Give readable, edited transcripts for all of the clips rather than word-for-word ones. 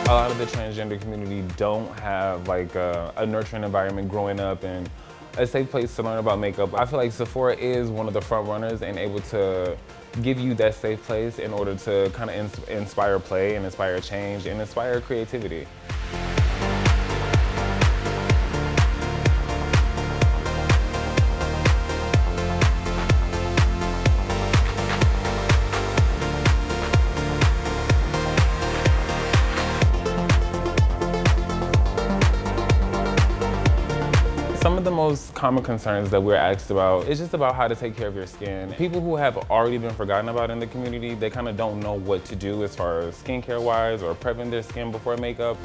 A lot of the transgender community don't have like a nurturing environment growing up and a safe place to learn about makeup. I feel like Sephora is one of the front runners and able to give you that safe place in order to kind of inspire play and inspire change and inspire creativity. Some of the most common concerns that we're asked about is just about how to take care of your skin. People who have already been forgotten about in the community, they kind of don't know what to do as far as skincare wise or prepping their skin before makeup.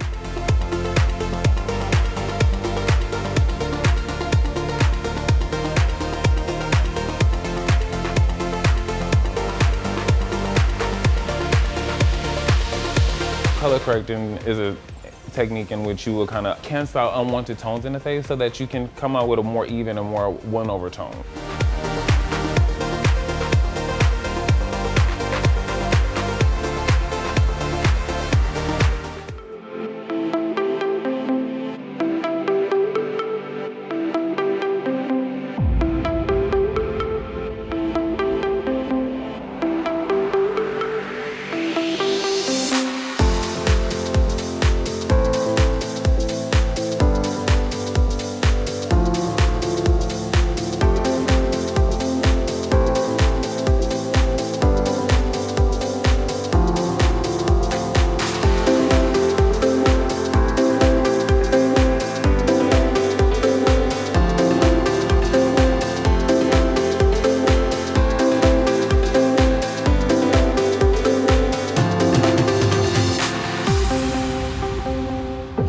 Color correcting is a technique in which you will kind of cancel out unwanted tones in the face so that you can come out with a more even and more one overtone.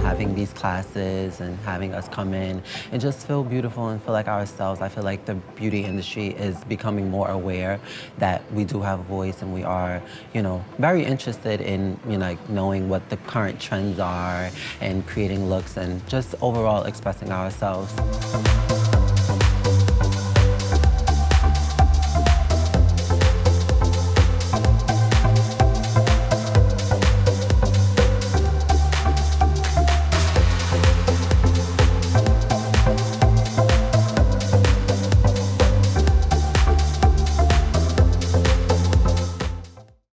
Having these classes and having us come in and just feel beautiful and feel like ourselves. I feel like the beauty industry is becoming more aware that we do have a voice and we are, very interested in, like knowing what the current trends are and creating looks and just overall expressing ourselves.